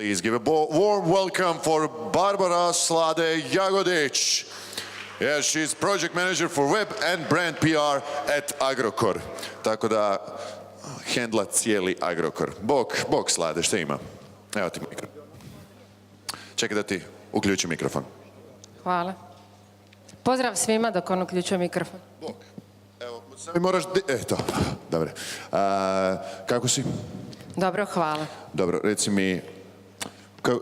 Please give a warm welcome for Barbara Slade Jagodić. Yes, she's project manager for web and brand PR at Agrokor. Tako da hendla cijeli Agrokor. Bog Slade, šta ima? Evo ti mikrofon. Čekaj da ti uključim mikrofon. Hvala. Pozdrav svima dok on uključuje mikrofon. Bog. Evo, samo moraš... Eto, dobro. Kako si? Dobro, hvala. Dobro, reci mi,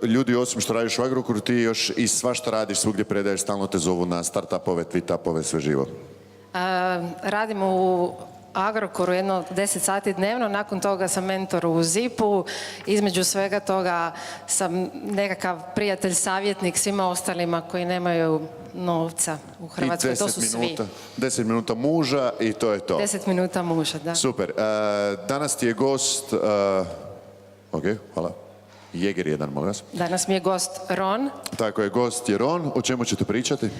ljudi osim što radiš u Agrokoru, ti još i svašta radiš, svugdje predaješ, stalno te zovu na startupove, tweetupove, sve živo. Radim u Agrokoru jedno 10 sati dnevno, nakon toga sam mentor u ZIP-u, između svega toga sam nekakav prijatelj, savjetnik svima ostalima koji nemaju novca u Hrvatskoj, to su svi. 10 minuta muža i to je to. 10 minuta muža, da. Super. Danas ti je gost, ok, hvala. Jeger jedan, molim vas. Danas mi je gost Ron. Tako je, gost je Ron. O čemu ćete pričati?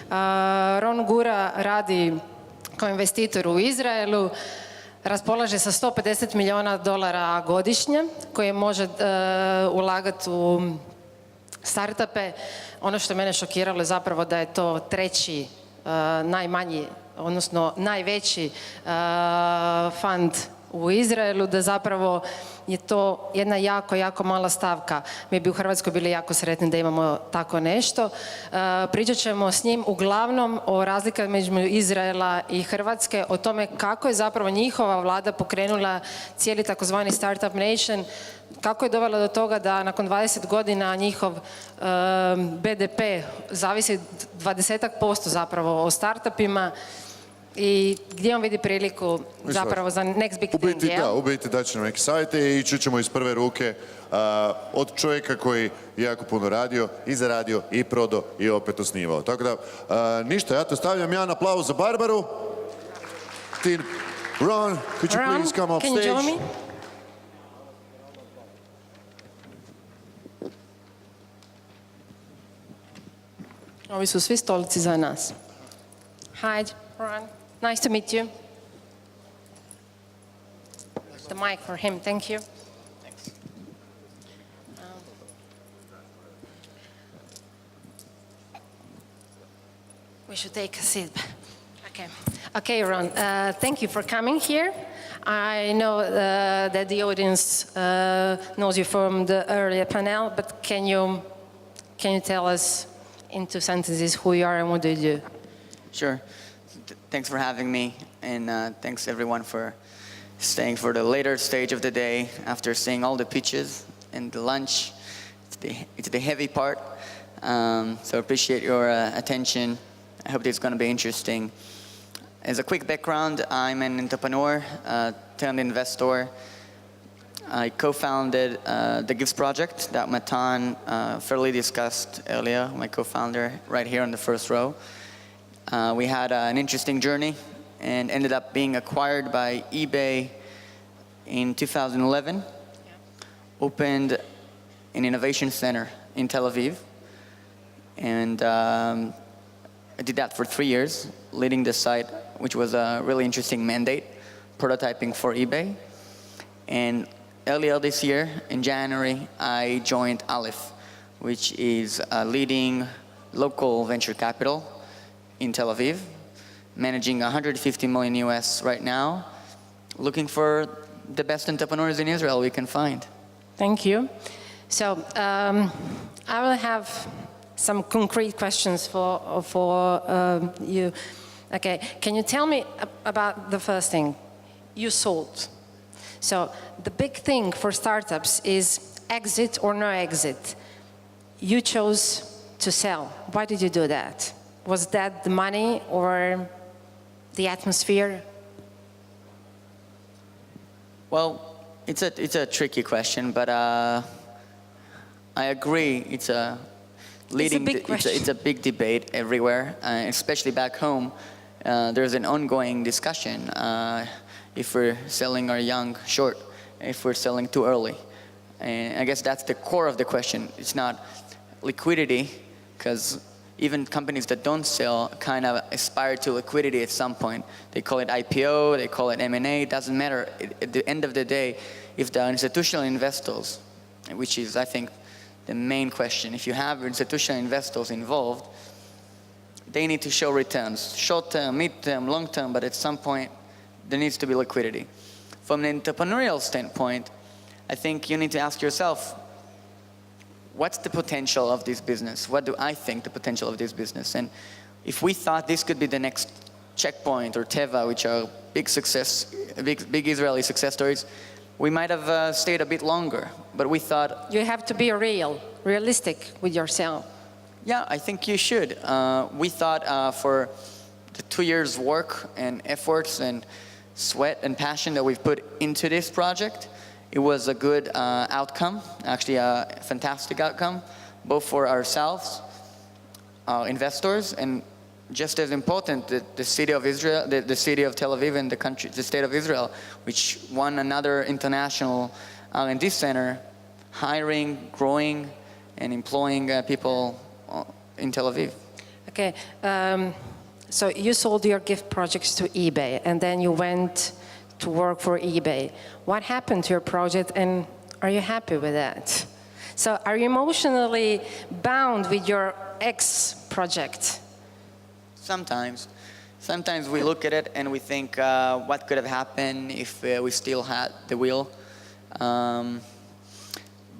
Ron Gura radi kao investitor u Izraelu. Raspolaže sa $150 milijuna godišnje koje može ulagati u startupe. Ono što mene šokiralo je zapravo da je to treći najmanji, odnosno najveći fund u Izraelu, da zapravo je to jedna jako mala stavka. Mi bi u Hrvatskoj bili jako sretni da imamo tako nešto. Pričat ćemo s njim uglavnom o razlikama između Izraela i Hrvatske, o tome kako je zapravo njihova vlada pokrenula cijeli takozvani Startup Nation, kako je dovela do toga da nakon 20 godina njihov BDP zavisi 20% zapravo o startupima. I gdje on vidi priliku zapravo za next big thing, jel? Da, u biti da ćemo neki savjete i čućemo iz prve ruke od čovjeka koji je jako puno radio i zaradio i prodao i opet osnivao. Tako da, ništa, ja to stavljam jedan aplauz za Barbaru. Ron, could you please come off stage? Can you join me? Ovi su svi stolici za nas. Hi, Ron. Nice to meet you. The mic for him, thank you. Thanks. We should take a seat. Okay, Ron, thank you for coming here. I know that the audience knows you from the earlier panel, but can you tell us in 2 sentences who you are and what do you do? Sure. Thanks for having me, and thanks everyone for staying for the later stage of the day after seeing all the pitches and the lunch. It's the heavy part, so appreciate your attention. I hope it's going to be interesting. As a quick background, I'm an entrepreneur, turned investor. I co-founded the GIFS project that Matan fairly discussed earlier, my co-founder, right here on the first row. We had an interesting journey and ended up being acquired by eBay in 2011. Yeah. Opened an innovation center in Tel Aviv. And I did that for 3 years, leading the site, which was a really interesting mandate, prototyping for eBay. And earlier this year, in January, I joined Aleph, which is a leading local venture capital in Tel Aviv, managing 150 million US right now, looking for the best entrepreneurs in Israel we can find. Thank you. So I will have some concrete questions for you. Okay, can you tell me about the first thing? You sold. So the big thing for startups is exit or no exit. You chose to sell. Why did you do that? Was that the money or the atmosphere? Well, it's a tricky question, but I agree. It's a big debate everywhere, especially back home. There's an ongoing discussion if we're selling our young short, if we're selling too early. And I guess that's the core of the question. It's not liquidity, because even companies that don't sell kind of aspire to liquidity at some point. They call it IPO, they call it M&A, it doesn't matter. At the end of the day, if the institutional investors, which is, I think, the main question. If you have institutional investors involved, they need to show returns, short-term, mid-term, long-term, but at some point, there needs to be liquidity. From an entrepreneurial standpoint, I think you need to ask yourself, what's the potential of this business? What do I think the potential of this business? And if we thought this could be the next Checkpoint or Teva, which are big Israeli success stories, we might have stayed a bit longer. But we thought... You have to be realistic with yourself. Yeah, I think you should. We thought for the 2 years' work and efforts and sweat and passion that we've put into this project, it was a good outcome, actually a fantastic outcome, both for ourselves, our investors, and just as important, the city of Israel, the city of Tel Aviv and the state of Israel, which won another international R&D center, hiring, growing, and employing people in Tel Aviv. Okay, so you sold your gift projects to eBay, and then you went to work for eBay. What happened to your project, and are you happy with that? So are you emotionally bound with your ex-project? Sometimes. Sometimes we look at it and we think, what could have happened if we still had the wheel?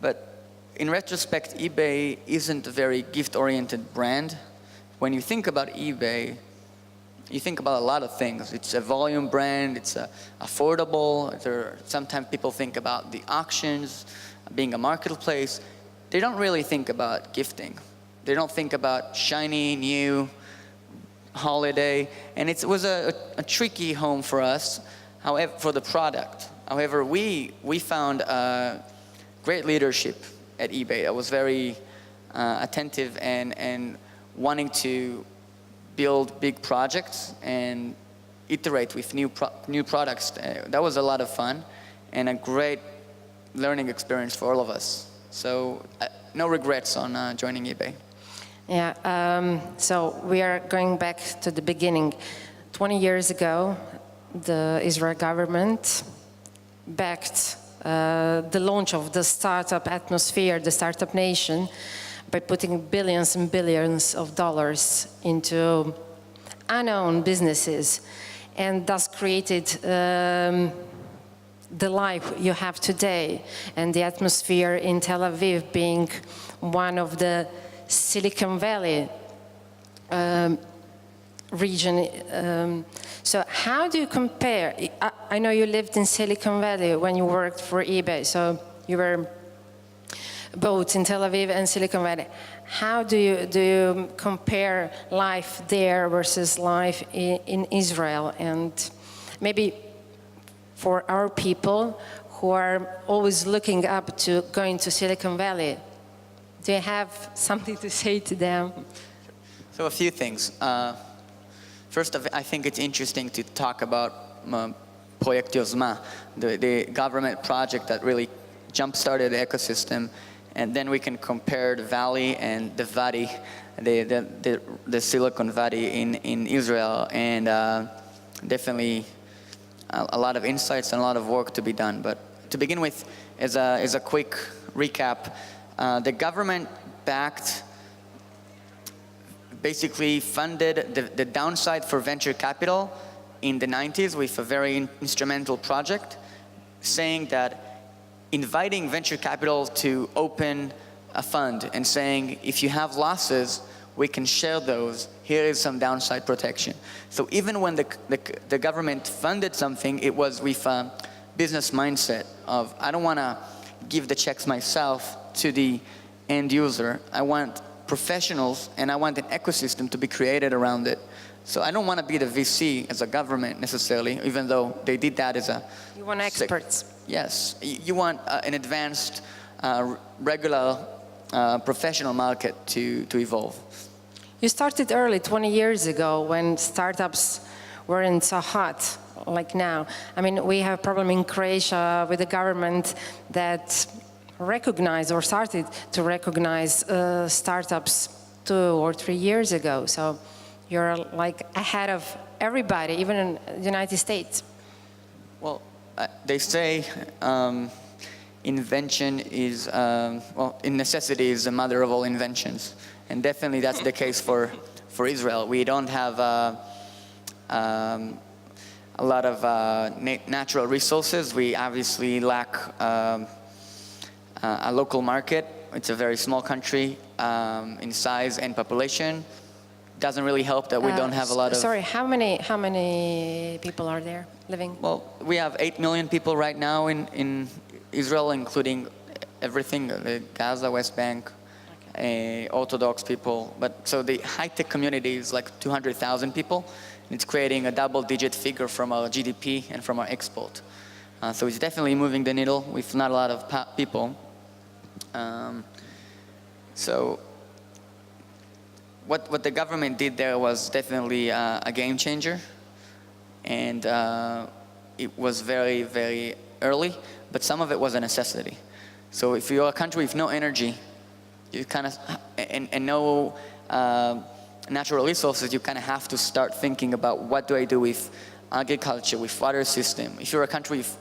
But in retrospect, eBay isn't a very gift-oriented brand. When you think about eBay, you think about a lot of things. It's a volume brand, it's affordable. Sometimes people think about the auctions, being a marketplace. They don't really think about gifting. They don't think about shiny, new, holiday. And it was a tricky home for us, however, for the product. However, we found great leadership at eBay that was very attentive and wanting to build big projects and iterate with new products. That was a lot of fun and a great learning experience for all of us. So no regrets on joining eBay. Yeah, so we are going back to the beginning. 20 years ago, the Israel government backed the launch of the startup atmosphere, the startup nation, by putting billions and billions of dollars into unknown businesses, and thus created the life you have today, and the atmosphere in Tel Aviv being one of the Silicon Valley region. So how do you compare? I know you lived in Silicon Valley when you worked for eBay, so you were both in Tel Aviv and Silicon Valley. How do you compare life there versus life in Israel? And maybe for our people who are always looking up to going to Silicon Valley, do you have something to say to them? So a few things. First, I think it's interesting to talk about Project Yozma, the government project that really jump-started the ecosystem, and then we can compare the Valley and the Valley, the Silicon Valley in Israel, and definitely a lot of insights and a lot of work to be done. But to begin with, as a quick recap, the government backed, basically funded the downside for venture capital in the 90s with a very instrumental project, saying that inviting venture capital to open a fund and saying, if you have losses, we can share those. Here is some downside protection. So even when the government funded something, it was with a business mindset of, I don't want to give the checks myself to the end user. I want professionals and I want an ecosystem to be created around it. So I don't want to be the VC as a government necessarily, even though they did that as a... You want experts. Yes. You want an advanced, regular, professional market to evolve. You started early, 20 years ago, when startups weren't so hot like now. I mean, we have a problem in Croatia with the government that recognized or started to recognize startups 2 or 3 years ago. So you're like ahead of everybody, even in the United States. Well, they say invention is, well, in necessity is the mother of all inventions. And definitely that's the case for Israel. We don't have a lot of natural resources. We obviously lack a local market. It's a very small country in size and population. Doesn't really help that we don't have a lot of... Sorry, how many people are there living? Well, we have 8 million people right now in Israel, including everything, the Gaza, West Bank, Orthodox people. But so the high-tech community is like 200,000 people. It's creating a double-digit figure from our GDP and from our export. So it's definitely moving the needle with not a lot of people. So what the government did there was definitely a game changer. And it was very, very early, but some of it was a necessity. So if you're a country with no energy, you kind of, and no natural resources, you kind of have to start thinking about what do I do with agriculture, with water system. If you're a country with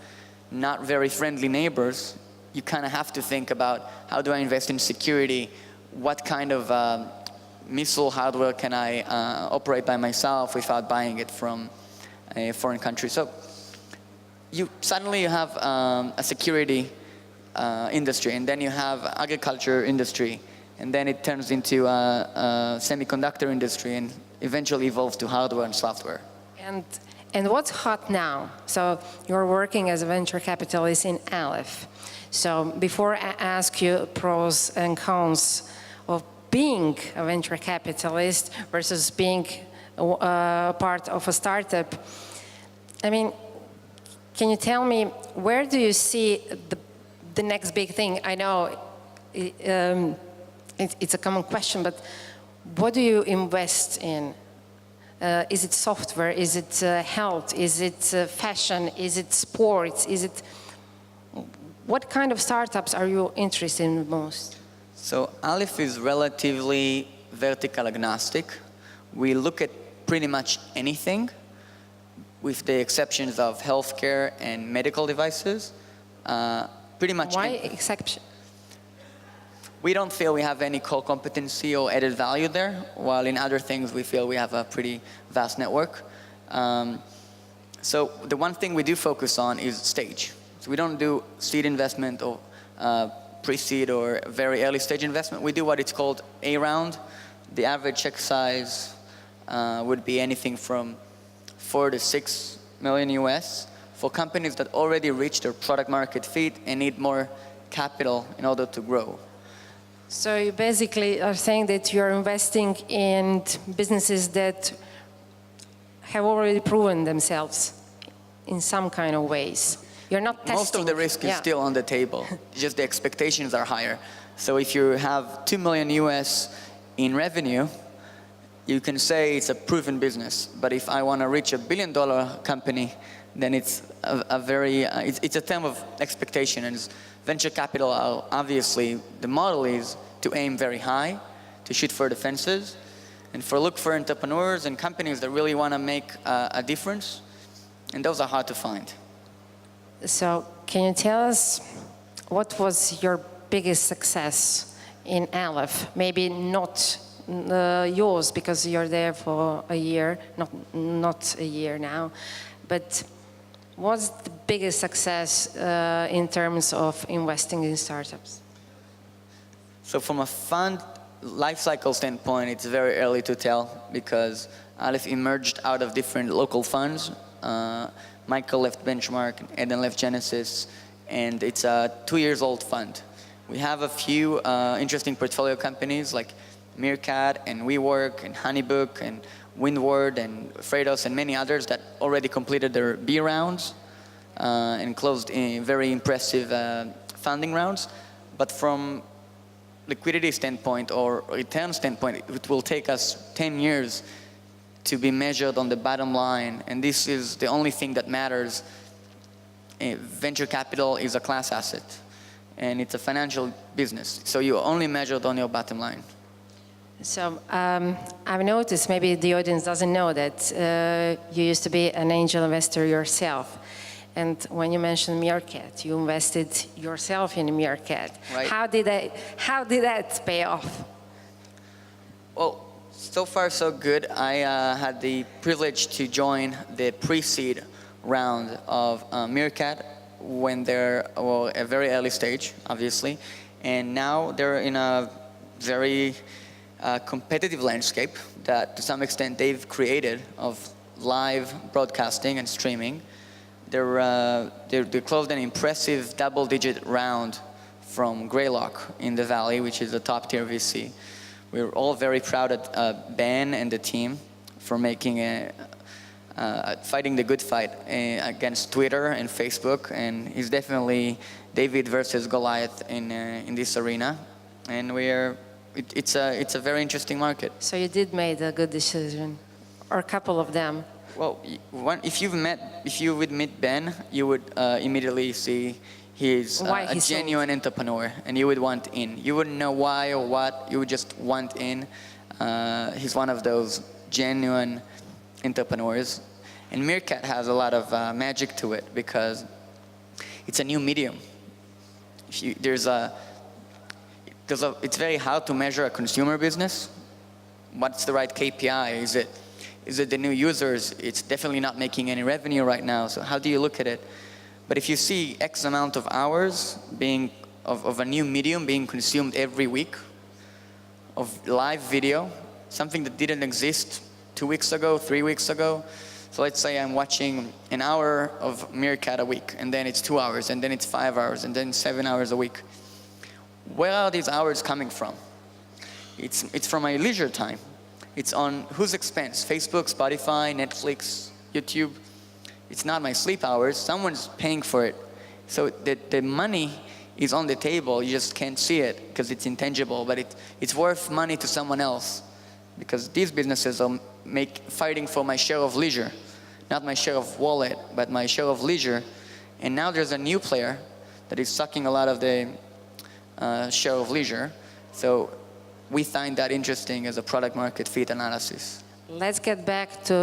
not very friendly neighbors, you kind of have to think about how do I invest in security, what kind of missile hardware can I operate by myself without buying it from a foreign country. So you suddenly have a security industry, and then you have agriculture industry, and then it turns into a semiconductor industry and eventually evolves to hardware and software. And what's hot now? So you're working as a venture capitalist in Aleph. So before I ask you pros and cons of being a venture capitalist versus being part of a startup, I mean, can you tell me, where do you see the next big thing? I know it's a common question, but what do you invest in? Is it software? Is it health? Is it fashion? Is it sports? Is it... What kind of startups are you interested in most? So Aleph is relatively vertical agnostic. We look at pretty much anything, with the exceptions of healthcare and medical devices. Pretty much. Why exception? We don't feel we have any core competency or added value there, while in other things we feel we have a pretty vast network. So the one thing we do focus on is stage. So we don't do seed investment or pre-seed or very early stage investment. We do what it's called A round. The average check size would be anything from 4 to 6 million US for companies that already reached their product market fit and need more capital in order to grow. So you basically are saying that you're investing in businesses that have already proven themselves in some kind of ways. You're not testing. Most of the risk is still on the table. Just the expectations are higher. So if you have 2 million US in revenue, you can say it's a proven business. But if I want to reach $1 billion company, then it's it's a term of expectation. And venture capital, obviously, the model is to aim very high, to shoot for the fences, and look for entrepreneurs and companies that really want to make a difference. And those are hard to find. So can you tell us what was your biggest success in Aleph? Maybe not yours, because you're there for a year, not a year now, but what's the biggest success in terms of investing in startups? So from a fund life cycle standpoint, it's very early to tell, because Aleph emerged out of different local funds. Michael left Benchmark, and Eden left Genesis, and it's a 2-year-old fund. We have a few interesting portfolio companies like Meerkat and WeWork and Honeybook and Windward and Freightos and many others that already completed their B rounds and closed in very impressive funding rounds. But from liquidity standpoint or return standpoint, it will take us 10 years to be measured on the bottom line, and this is the only thing that matters. Venture capital is a class asset, and it's a financial business, so you're only measured on your bottom line. So I've noticed, maybe the audience doesn't know, that you used to be an angel investor yourself. And when you mentioned Meerkat, you invested yourself in Meerkat. Right. How did that pay off? Well, so far so good. I had the privilege to join the pre-seed round of Meerkat when they're a very early stage, obviously, and now they're in a very competitive landscape that, to some extent, they've created of live broadcasting and streaming. They closed an impressive double-digit round from Greylock in the Valley, which is a top-tier VC. We're all very proud of Ben and the team for making fighting the good fight against Twitter and Facebook, and he's definitely David versus Goliath in this arena. And it's a very interesting market. So you did make a good decision, or a couple of them. Well, if you would meet Ben, you would immediately see he's a genuine entrepreneur, and you would want in. You wouldn't know why or what, you would just want in. He's one of those genuine entrepreneurs. And Meerkat has a lot of magic to it because it's a new medium. It's very hard to measure a consumer business. What's the right KPI? Is it the new users? It's definitely not making any revenue right now, so how do you look at it? But if you see X amount of hours of a new medium being consumed every week, of live video, something that didn't exist 2 weeks ago, 3 weeks ago. So let's say I'm watching an hour of Meerkat a week, and then it's 2 hours, and then it's 5 hours, and then 7 hours a week. Where are these hours coming from? It's from my leisure time. It's on whose expense? Facebook, Spotify, Netflix, YouTube. It's not my sleep hours. Someone's paying for it. So the money is on the table. You just can't see it because it's intangible, but it's worth money to someone else because these businesses are fighting for my share of leisure, not my share of wallet, but my share of leisure. And now there's a new player that is sucking a lot of the share of leisure. So we find that interesting as a product market fit analysis. Let's get back to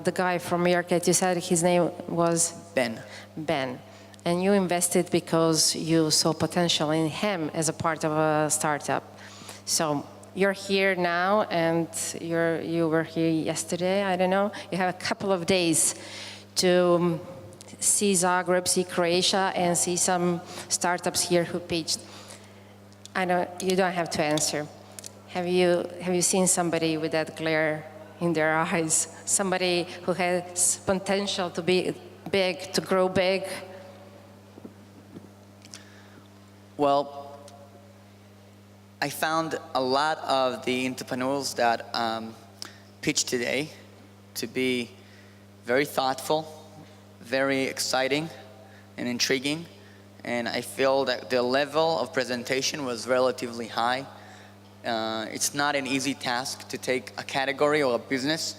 the guy from Meerkat. You said his name was? Ben. Ben. And you invested because you saw potential in him as a part of a startup. So you're here now, and you were here yesterday, I don't know. You have a couple of days to see Zagreb, see Croatia, and see some startups here who pitched. I know you don't have to answer. Have you seen somebody with that glare in their eyes? Somebody who has potential to be big, to grow big? Well, I found a lot of the entrepreneurs that pitched today to be very thoughtful, very exciting and intriguing. And I feel that the level of presentation was relatively high. It's not an easy task to take a category or a business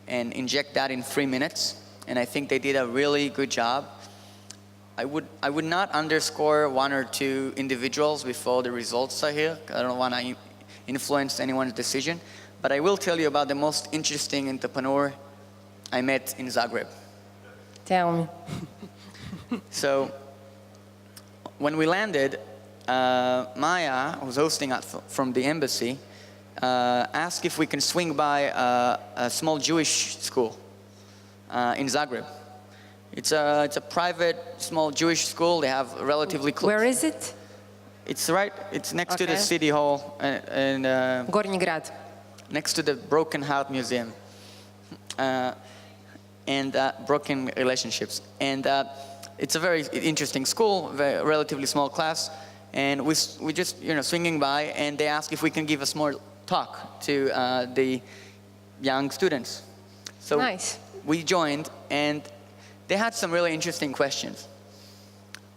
and inject that in 3 minutes. And I think they did a really good job. I would not underscore one or two individuals before the results are here. I don't want to influence anyone's decision. But I will tell you about the most interesting entrepreneur I met in Zagreb. Tell me. So when we landed, Maya, who was hosting us from the embassy, asked if we can swing by a small Jewish school in Zagreb. It's a private, small Jewish school. They have relatively close. Where is it? It's next to the city hall and Gornji Grad. next to the Broken Heart Museum and Broken Relationships. And it's a very interesting school, very relatively small class. And we just swinging by, and they asked if we can give a small talk to the young students. So Nice. we joined, and they had some really interesting questions.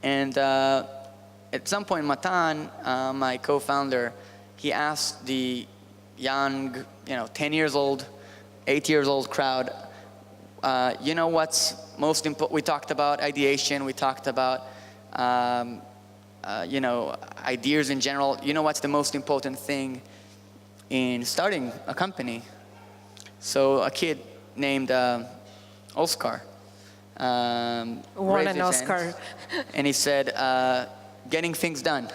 And at some point, Matan, my co-founder, he asked the young, 10 years old, 8 years old crowd, what's most important? We talked about ideation, we talked about, ideas in general. What's the most important thing in starting a company? So a kid named Oscar Won raised an his Oscar. hands, and he said, getting things done.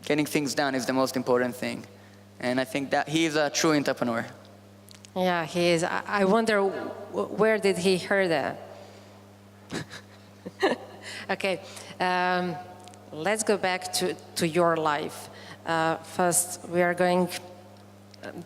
Getting things done is the most important thing. And I think that he is a true entrepreneur. Yeah, he is. I wonder where did he hear that? Okay, let's go back to your life. First, we are going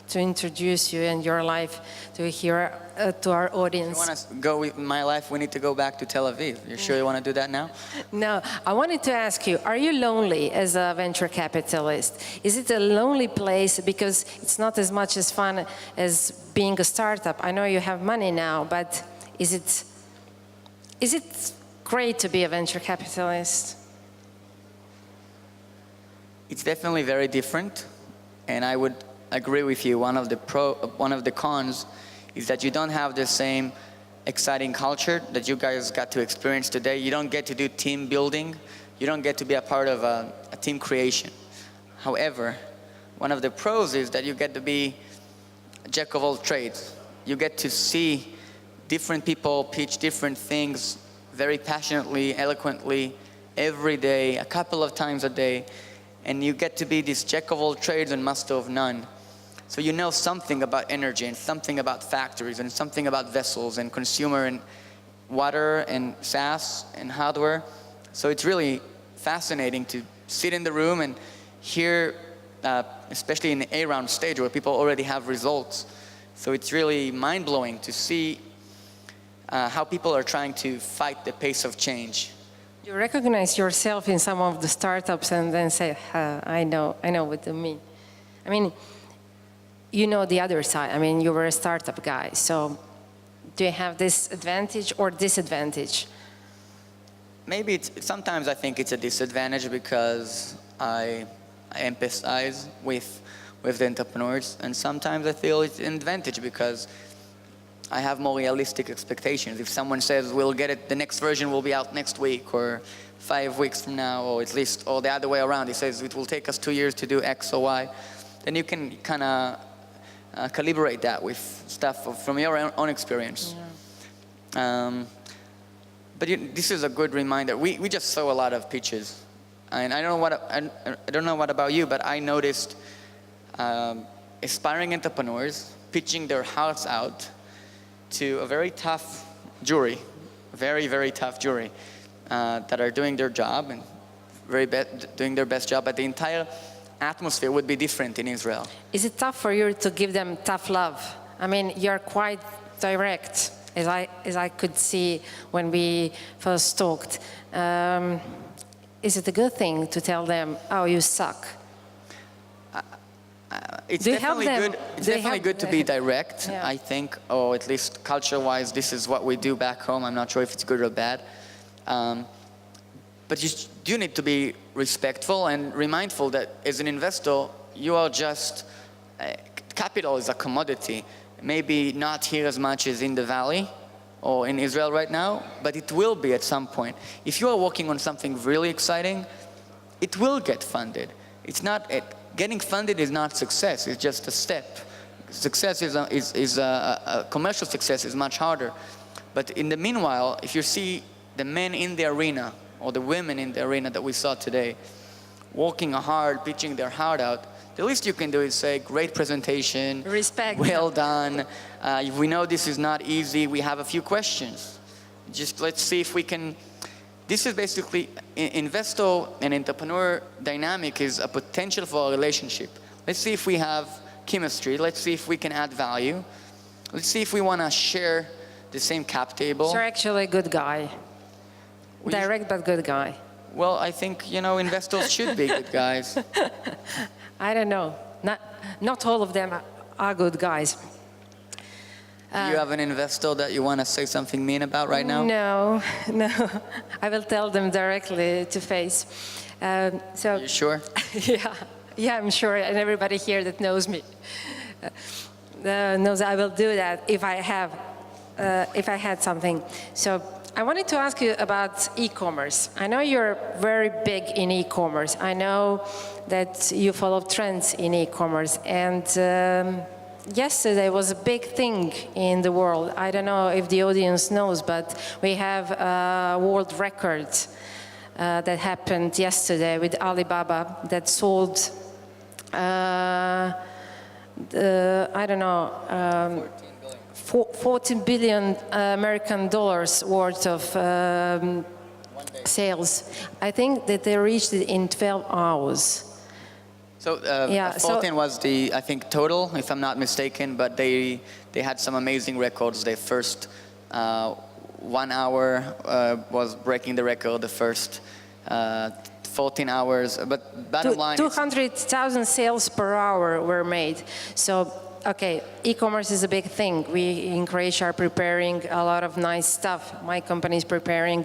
to introduce you and your life to our audience. If you want to go with my life, we need to go back to Tel Aviv. You sure you want to do that now? No, I wanted to ask you, are you lonely as a venture capitalist? Is it a lonely place because it's not as much as fun as being a startup? I know you have money now, but is it great to be a venture capitalist? It's definitely very different, and I would agree with you. One of the cons is that you don't have the same exciting culture that you guys got to experience today. You don't get to do team building. You don't get to be a part of a team creation. However, one of the pros is that you get to be a jack of all trades. You get to see different people pitch different things very passionately, eloquently, every day, a couple of times a day. And you get to be this jack of all trades and master of none. So you know something about energy and something about factories and something about vessels and consumer and water and SaaS and hardware. So it's really fascinating to sit in the room and hear, especially in the A-round stage where people already have results. So it's really mind-blowing to see how people are trying to fight the pace of change. You recognize yourself in some of the startups and then say, I know what you mean. I mean, you know the other side. I mean, you were a startup guy. So do you have this advantage or disadvantage? Maybe sometimes I think it's a disadvantage because I empathize with the entrepreneurs, and sometimes I feel it's an advantage because I have more realistic expectations. If someone says we'll get it, the next version will be out next week or 5 weeks from now, or at least, or the other way around, he says it will take us 2 years to do X or Y, then you can kind of calibrate that with stuff from your own experience. Yeah. But this is a good reminder. We just saw a lot of pitches, and I don't know what about you, but I noticed aspiring entrepreneurs pitching their hearts out to a very tough jury, very, very tough jury, that are doing their job and doing their best job, but the entire atmosphere would be different in Israel. Is it tough for you to give them tough love? I mean, you're quite direct, as I could see when we first talked. Is it a good thing to tell them, oh, you suck? It's definitely good. It's definitely good to be direct, yeah. I think, or at least culture-wise, this is what we do back home. I'm not sure if it's good or bad. But you do need to be respectful and mindful that as an investor, you are just, capital is a commodity. Maybe not here as much as in the Valley or in Israel right now, but it will be at some point. If you are working on something really exciting, it will get funded. It's not, getting funded is not success, it's just a step. Success is a commercial success is much harder. But in the meanwhile, if you see the men in the arena or the women in the arena that we saw today, working hard, pitching their heart out, the least you can do is say, great presentation, respect, well done. We know this is not easy. We have a few questions. Just let's see if we can. This is basically, investor and entrepreneur dynamic is a potential for a relationship. Let's see if we have chemistry. Let's see if we can add value. Let's see if we want to share the same cap table. You're actually a good guy. Direct but good guy. Well, I think, investors should be good guys. I don't know. Not all of them are good guys. Do you have an investor that you want to say something mean about right now? No. I will tell them directly to face. So. You sure? Yeah, I'm sure, and everybody here that knows me knows I will do that if I had something. So I wanted to ask you about e-commerce. I know you're very big in e-commerce. I know that you follow trends in e-commerce, and yesterday was a big thing in the world. I don't know if the audience knows, but we have a world record that happened yesterday with Alibaba that sold, I don't know, 14 billion American dollars worth of sales. I think that they reached it in 12 hours. So 14 was the, I think, total, if I'm not mistaken, but they had some amazing records. Their first 1 hour was breaking the record, the first 14 hours, but bottom line 200,000 sales per hour were made. So, okay, e-commerce is a big thing. We in Croatia are preparing a lot of nice stuff. My company is preparing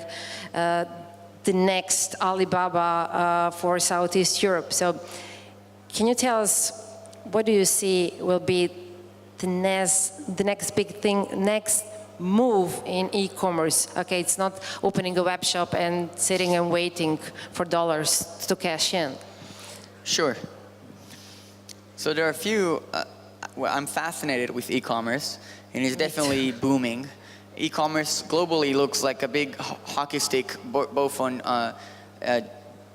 the next Alibaba for Southeast Europe. So, can you tell us what do you see will be the next big thing, next move in e-commerce? Okay, it's not opening a web shop and sitting and waiting for dollars to cash in. Sure. So there are a few, well, I'm fascinated with e-commerce, and it's definitely booming. E-commerce globally looks like a big hockey stick, both on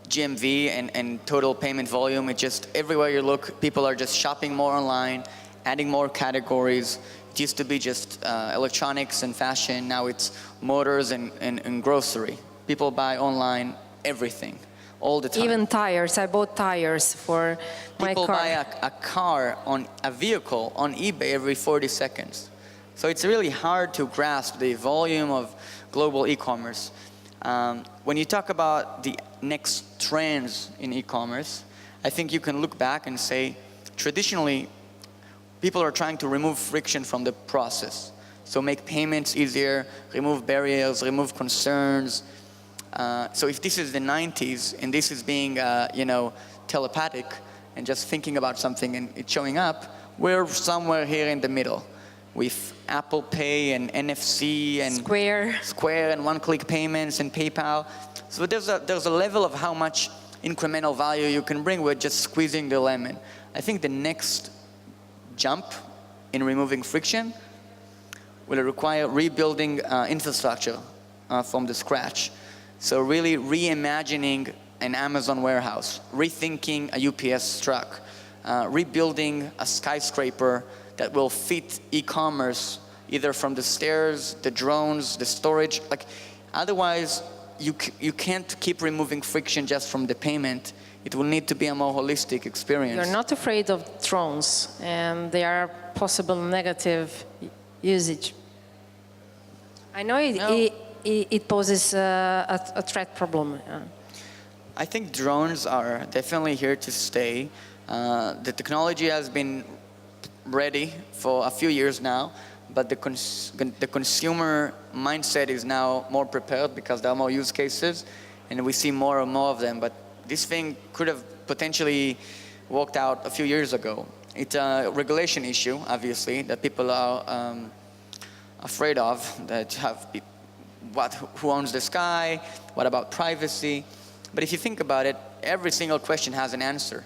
GMV and total payment volume. It just, everywhere you look, people are just shopping more online, adding more categories. It used to be just electronics and fashion. Now it's motors and grocery. People buy online everything, all the time. Even tires. I bought tires for my car. People buy a car, a vehicle on eBay every 40 seconds. So it's really hard to grasp the volume of global e-commerce. When you talk about the next trends in e-commerce, I think you can look back and say, traditionally, people are trying to remove friction from the process. So make payments easier, remove barriers, remove concerns. So if this is the 90s and this is being, telepathic and just thinking about something and it showing up, we're somewhere here in the middle with Apple Pay and NFC and Square and one-click payments and PayPal. So there's a level of how much incremental value you can bring with just squeezing the lemon. I think the next jump in removing friction will require rebuilding infrastructure from the scratch. So really reimagining an Amazon warehouse, rethinking a UPS truck, rebuilding a skyscraper that will fit e-commerce either from the stairs, the drones, the storage. Like, otherwise, you can't keep removing friction just from the payment. It will need to be a more holistic experience. You're not afraid of drones and their possible negative usage. I know it poses a threat problem. I think drones are definitely here to stay. The technology has been ready for a few years now, but the consumer mindset is now more prepared because there are more use cases, and we see more and more of them. But this thing could have potentially worked out a few years ago. It's a regulation issue, obviously, that people are afraid of. That who owns the sky? What about privacy? But if you think about it, every single question has an answer.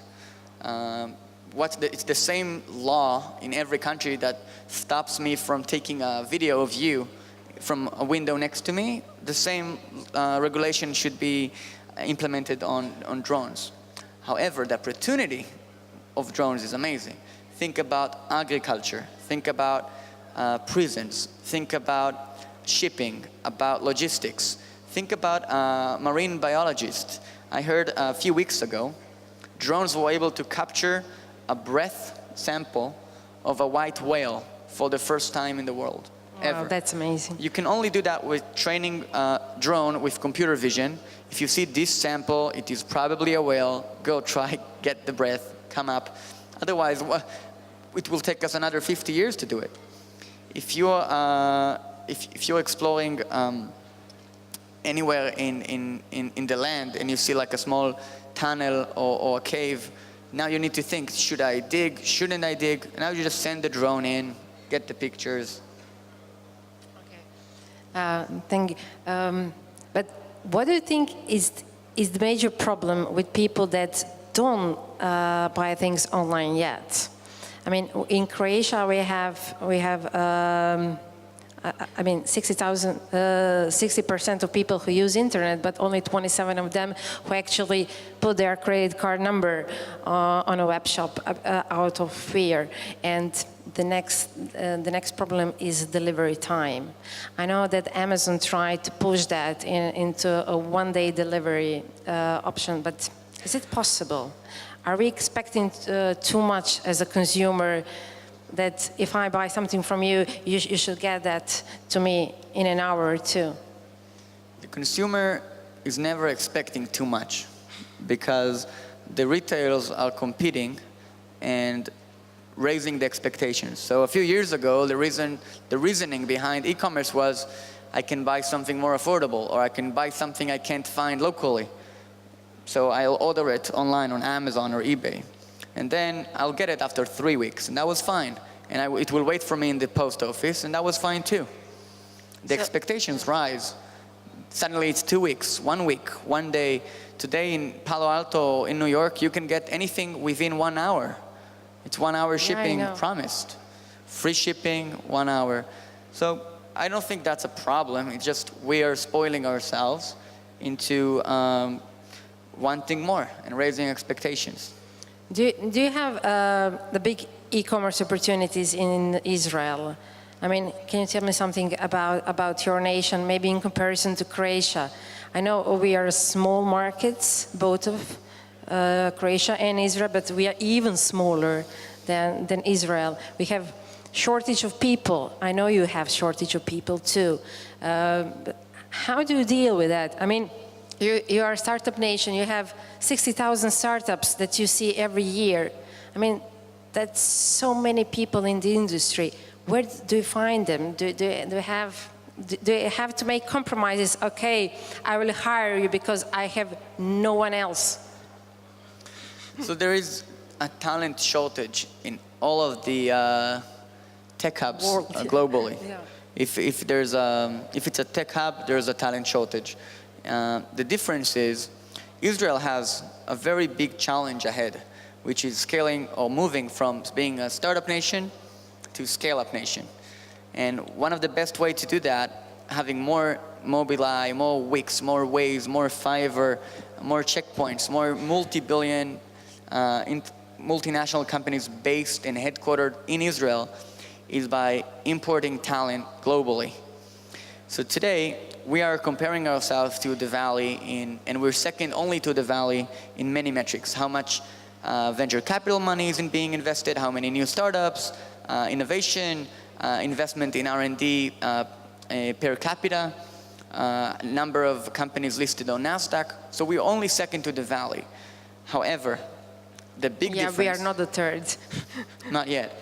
It's the same law in every country that stops me from taking a video of you from a window next to me. The same regulation should be implemented on drones. However, the opportunity of drones is amazing. Think about agriculture, think about prisons, think about shipping, about logistics, think about marine biologists. I heard a few weeks ago, drones were able to capture a breath sample of a white whale for the first time in the world. Ever. Wow, that's amazing. You can only do that with training a drone with computer vision. If you see this sample, it is probably a whale. Go try, get the breath, come up. Otherwise, it will take us another 50 years to do it. If you're exploring anywhere in the land and you see like a small tunnel or a cave, now you need to think, should I dig, shouldn't I dig? Now you just send the drone in, get the pictures. Thank you. But what do you think is the major problem with people that don't buy things online yet? I mean, in Croatia we have 60% of people who use internet, but only 27 of them who actually put their credit card number on a web shop out of fear. And the next problem is delivery time. I know that Amazon tried to push that into a one-day delivery option, but is it possible? Are we expecting too much as a consumer, that if I buy something from you, you should get that to me in an hour or two? The consumer is never expecting too much because the retailers are competing and raising the expectations. So a few years ago, the reasoning behind e-commerce was, I can buy something more affordable, or I can buy something I can't find locally. So I'll order it online on Amazon or eBay. And then I'll get it after 3 weeks, and that was fine. And it will wait for me in the post office, and that was fine too. The expectations rise. Suddenly it's 2 weeks, 1 week, 1 day. Today in Palo Alto, in New York, you can get anything within 1 hour. It's 1 hour shipping promised. Free shipping, 1 hour. So I don't think that's a problem. It's just we are spoiling ourselves into wanting more and raising expectations. Do you have the big e-commerce opportunities in Israel? I mean, can you tell me something about your nation, maybe in comparison to Croatia? I know we are small markets, both of Croatia and Israel, but we are even smaller than Israel. We have shortage of people. I know you have shortage of people too. But how do you deal with that? I mean, you are a startup nation. You have 60,000 startups that you see every year. I mean, that's so many people in the industry. Where do you find them? Do you have to make compromises? Okay, I will hire you because I have no one else. So there is a talent shortage in all of the tech hubs globally. Yeah. If it's a tech hub, there's a talent shortage. The difference is Israel has a very big challenge ahead, which is scaling or moving from being a startup nation to scale-up nation. And one of the best ways to do that, having more Mobileye, more Wix, more Waze, more Fiverr, more checkpoints, more multi-billion multinational companies based and headquartered in Israel, is by importing talent globally. So today, we are comparing ourselves to the Valley, and we're second only to the Valley in many metrics. How much venture capital money is being invested, how many new startups, innovation, investment in R&D per capita, number of companies listed on NASDAQ. So we're only second to the Valley. However, the big difference... Yeah, we are not the third. Not yet.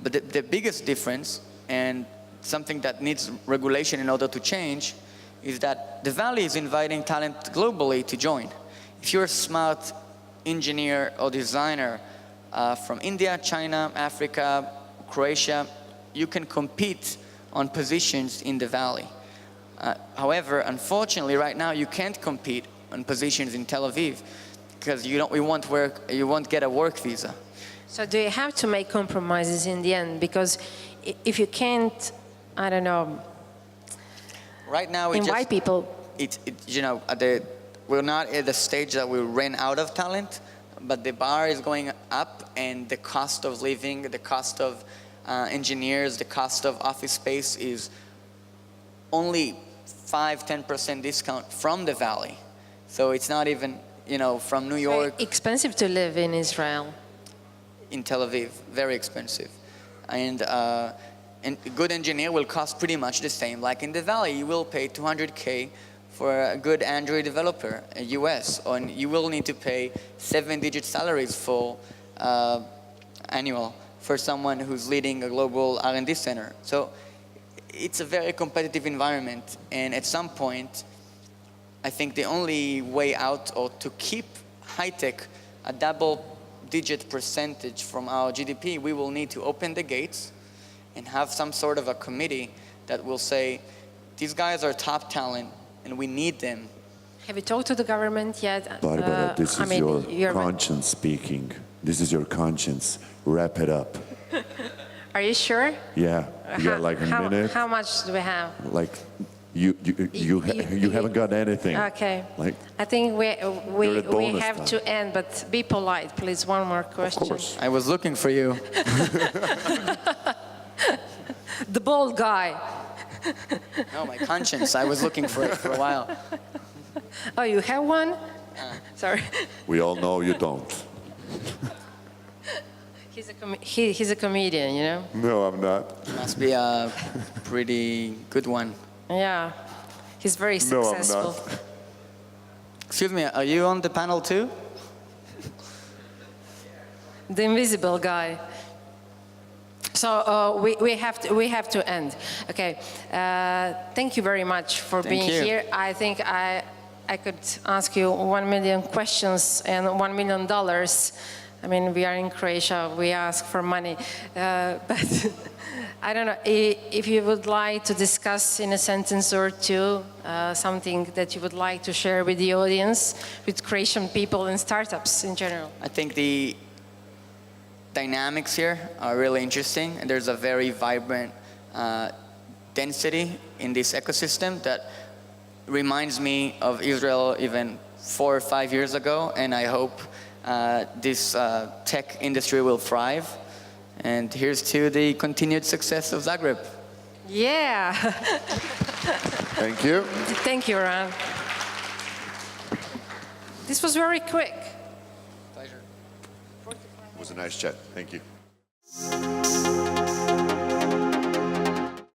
But the biggest difference, and something that needs regulation in order to change, is that the Valley is inviting talent globally to join. If you're a smart engineer or designer from India, China, Africa, Croatia, you can compete on positions in the Valley. However, unfortunately, right now you can't compete on positions in Tel Aviv because you won't get a work visa. So do you have to make compromises in the end? Because if you can't, I don't know, right now invite people. We're not at the stage that we ran out of talent, but the bar is going up, and the cost of living, the cost of engineers, the cost of office space is only 5-10% discount from the Valley. So it's not even, from New York. Very expensive to live in Israel. In Tel Aviv, very expensive. And a good engineer will cost pretty much the same. Like in the Valley, you will pay $200K for a good Android developer, a US, and you will need to pay 7-digit salaries for annual for someone who's leading a global R&D center. So it's a very competitive environment, and at some point, I think the only way out, or to keep high-tech a double-digit percentage from our GDP, we will need to open the gates and have some sort of a committee that will say, these guys are top talent, and we need them. Have you talked to the government yet? Barbara, this is your conscience speaking, This is your conscience. Wrap it up. Are you sure? Yeah. You got like a minute. How much do we have? Like, you haven't got anything. Okay. Like, I think we at bonus have time. to end, but be polite, please. One more question. of course. I was looking for you. The bald guy. No, my conscience. I was looking for it for a while. Oh, you have one? Sorry. We all know you don't. He's a comedian, you know? No, I'm not. Must be a pretty good one. Yeah. He's very successful. No, I'm not. Excuse me, are you on the panel too? The invisible guy. So we have to end. Okay. Thank you very much for being here. I think I could ask you 1 million questions and $1 million. I mean, we are in Croatia. We ask for money, but I don't know if you would like to discuss in a sentence or two something that you would like to share with the audience, with Croatian people and startups in general. I think the dynamics here are really interesting, and there's a very vibrant density in this ecosystem that reminds me of Israel even 4 or 5 years ago, and I hope this tech industry will thrive. And here's to the continued success of Zagreb. Yeah. Thank you. Thank you, Ron. This was very quick. Pleasure. It was a nice chat. Thank you.